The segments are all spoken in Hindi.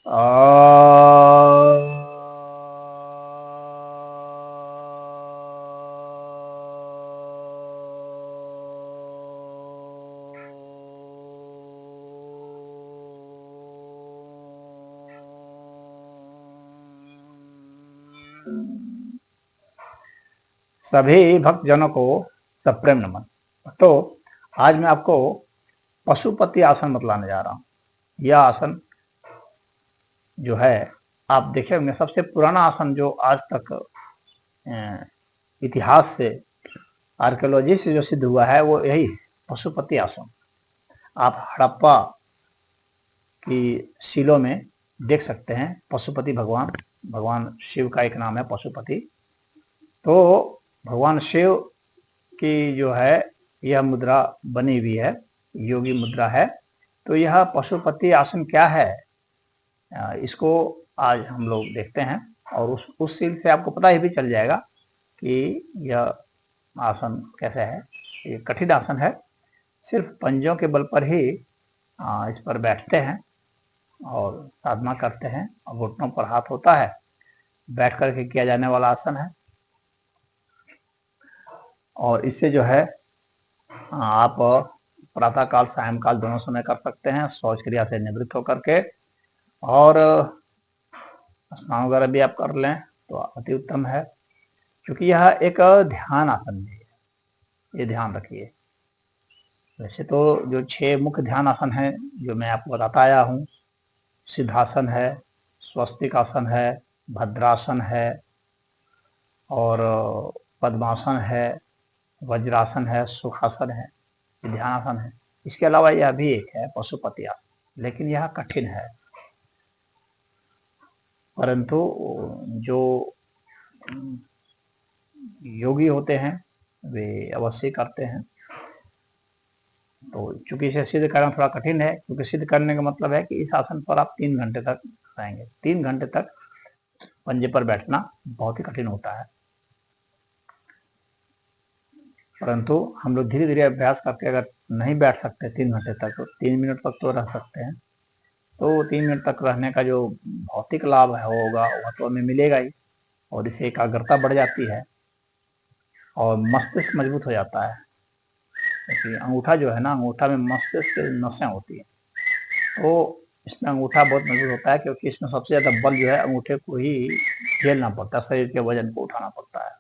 सभी भक्तजनों को सप्रेम नमन। तो आज मैं आपको पशुपति आसन बतलाने जा रहा हूँ। यह आसन जो है आप देखे होंगे सबसे पुराना आसन जो आज तक इतिहास से आर्कियोलॉजी से जो सिद्ध हुआ है वो यही पशुपति आसन। आप हड़प्पा की शिलों में देख सकते हैं पशुपति भगवान शिव का एक नाम है पशुपति। तो भगवान शिव की जो है यह मुद्रा बनी हुई है, योगी मुद्रा है। तो यह पशुपति आसन क्या है इसको आज हम लोग देखते हैं और उस सीन से आपको पता ही भी चल जाएगा कि यह आसन कैसे है। ये कठिन आसन है, सिर्फ पंजों के बल पर ही इस पर बैठते हैं और साधना करते हैं और घुटनों पर हाथ होता है, बैठ करके किया जाने वाला आसन है। और इससे जो है आप प्रातः काल सायंकाल दोनों समय कर सकते हैं शौच क्रिया से निवृत्त होकर के, और स्नान वगैरह भी आप कर लें तो अति उत्तम है, क्योंकि यह एक ध्यान आसन भी है, ये ध्यान रखिए। वैसे तो जो 6 मुख्य ध्यान आसन हैं जो मैं आपको बताता आया हूँ, सिद्धासन है, स्वस्तिक आसन है, भद्रासन है और पद्मासन है, वज्रासन है, सुखासन है, ध्यानासन है। इसके अलावा यह भी एक है पशुपति आसन, लेकिन यह कठिन है, परंतु जो योगी होते हैं वे अवश्य करते हैं। तो चूंकि इसे सिद्ध करना थोड़ा कठिन है, क्योंकि सिद्ध करने का मतलब है कि इस आसन पर आप 3 घंटे तक रहेंगे। 3 घंटे तक पंजे पर बैठना बहुत ही कठिन होता है, परंतु हम लोग धीरे धीरे अभ्यास करके अगर नहीं बैठ सकते 3 घंटे तक तो 3 मिनट तक तो रह सकते हैं। तो 3 मिनट तक रहने का जो भौतिक लाभ है होगा वह तो हमें मिलेगा ही, और इससे एकाग्रता बढ़ जाती है और मस्तिष्क मजबूत हो जाता है। क्योंकि अंगूठा जो है ना, अंगूठा में मस्तिष्क की नसें होती हैं, तो इसमें अंगूठा बहुत मजबूत होता है, क्योंकि इसमें सबसे ज़्यादा बल जो है अंगूठे को ही झेलना पड़ता है, शरीर के वजन को उठाना पड़ता है,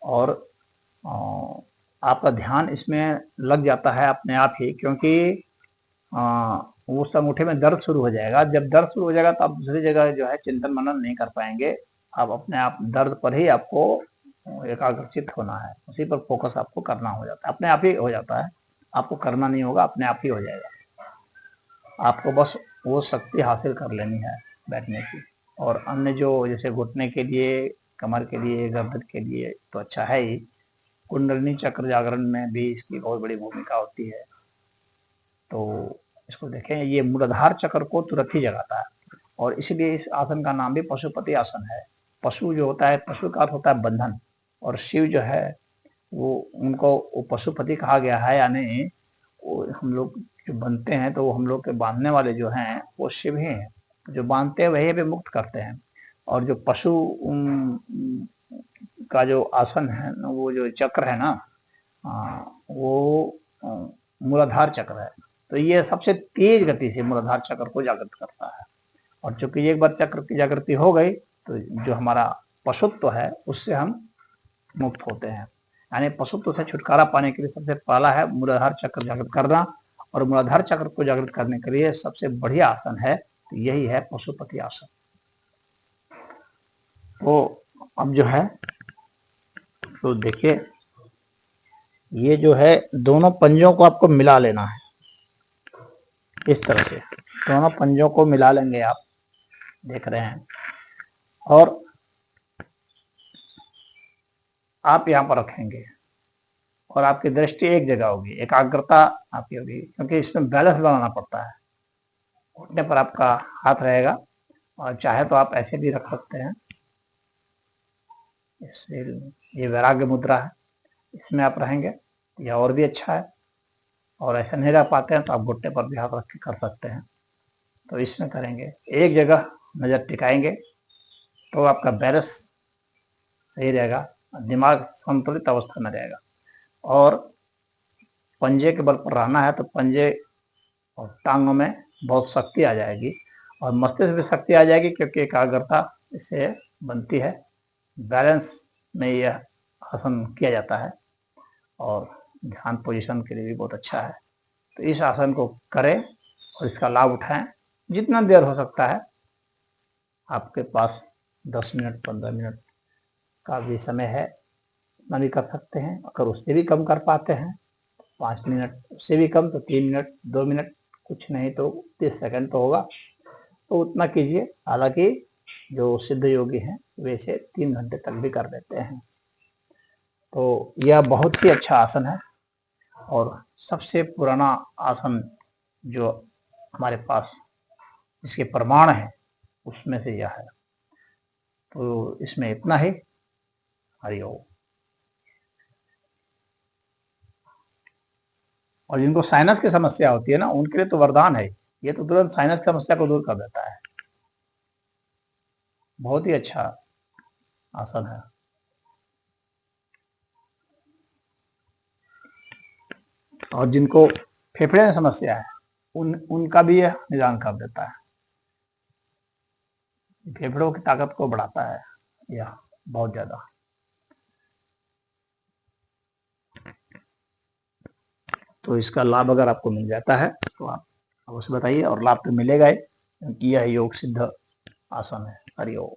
और आपका ध्यान इसमें लग जाता है अपने आप ही, क्योंकि उस अंगूठे में दर्द शुरू हो जाएगा। जब दर्द शुरू हो जाएगा तो आप दूसरी जगह जो है चिंतन मनन नहीं कर पाएंगे। आप अपने आप दर्द पर ही आपको एकाग्रचित होना है, उसी पर फोकस आपको करना हो जाता है, अपने आप ही हो जाता है, आपको करना नहीं होगा, अपने आप ही हो जाएगा। आपको बस वो शक्ति हासिल कर लेनी है बैठने की। और अन्य जो जैसे घुटने के लिए, कमर के लिए, गर्दन के लिए तो अच्छा है ही, कुंडलिनी चक्र जागरण में भी इसकी बहुत बड़ी भूमिका होती है। तो इसको देखें, ये मूलाधार चक्र को तुरंत ही जगाता है, और इसलिए इस आसन का नाम भी पशुपति आसन है। पशु जो होता है, पशु का अर्थ होता है बंधन, और शिव जो है वो उनको वो पशुपति कहा गया है, यानी वो हम लोग जो बनते हैं तो हम लोग के बांधने वाले जो हैं वो शिव ही हैं, जो बांधते हैं वही भी मुक्त करते हैं। और जो पशु का जो आसन है, वो जो चक्र है ना, वो मूलाधार चक्र है। तो ये सबसे तेज गति से मूलाधार चक्र को जागृत करता है, और चूंकि एक बार चक्र की जागृति हो गई तो जो हमारा पशुत्व है उससे हम मुक्त होते हैं। यानी पशुत्व से छुटकारा पाने के लिए सबसे पहला है मूलाधार चक्र जागृत करना, और मूलाधार चक्र को जागृत करने के लिए सबसे बढ़िया आसन है तो यही है पशुपति आसन। तो अब जो है तो देखिए, ये जो है दोनों पंजों को आपको मिला लेना है, इस तरह से दोनों पंजों को मिला लेंगे आप, देख रहे हैं, और आप यहाँ पर रखेंगे और आपकी दृष्टि एक जगह होगी, एकाग्रता आपकी होगी, क्योंकि इसमें बैलेंस बनाना पड़ता है। घुटने पर आपका हाथ रहेगा, और चाहे तो आप ऐसे भी रख सकते हैं, इससे ये वैराग्य मुद्रा है, इसमें आप रहेंगे यह और भी अच्छा है। और ऐसे नहीं रह पाते हैं तो आप घुटने पर भी हाथ रख के कर सकते हैं। तो इसमें करेंगे, एक जगह नज़र टिकाएंगे तो आपका बैलेंस सही रहेगा, दिमाग संतुलित अवस्था में रहेगा। और पंजे के बल पर रहना है तो पंजे और टांगों में बहुत शक्ति आ जाएगी और मस्तिष्क में शक्ति आ जाएगी, क्योंकि एकाग्रता इससे बनती है। बैलेंस में यह आसन किया जाता है और ध्यान पोजीशन के लिए भी बहुत अच्छा है। तो इस आसन को करें और इसका लाभ उठाएं। जितना देर हो सकता है, आपके पास 10 मिनट 15 मिनट का भी समय है, उतना भी कर सकते हैं। अगर उससे भी कम कर पाते हैं 5 मिनट, उससे भी कम तो 3 मिनट 2 मिनट, कुछ नहीं तो 30 सेकंड तो होगा, तो उतना कीजिए। हालांकि जो सिद्ध योगी हैं वे इसे 3 घंटे तक भी कर देते हैं। तो यह बहुत ही अच्छा आसन है और सबसे पुराना आसन जो हमारे पास इसके प्रमाण है उसमें से यह है। तो इसमें इतना ही। हरिओम। और जिनको साइनस की समस्या होती है ना, उनके लिए तो वरदान है, ये तो तुरंत साइनस की समस्या को दूर कर देता है। बहुत ही अच्छा आसन है। और जिनको फेफड़े में समस्या है उनका भी यह निदान कर देता है, फेफड़ों की ताकत को बढ़ाता है यह बहुत ज्यादा। तो इसका लाभ अगर आपको मिल जाता है तो आप अवश्य बताइए, और लाभ तो मिलेगा ही, क्योंकि यह योग सिद्ध आसन है। हरिओम।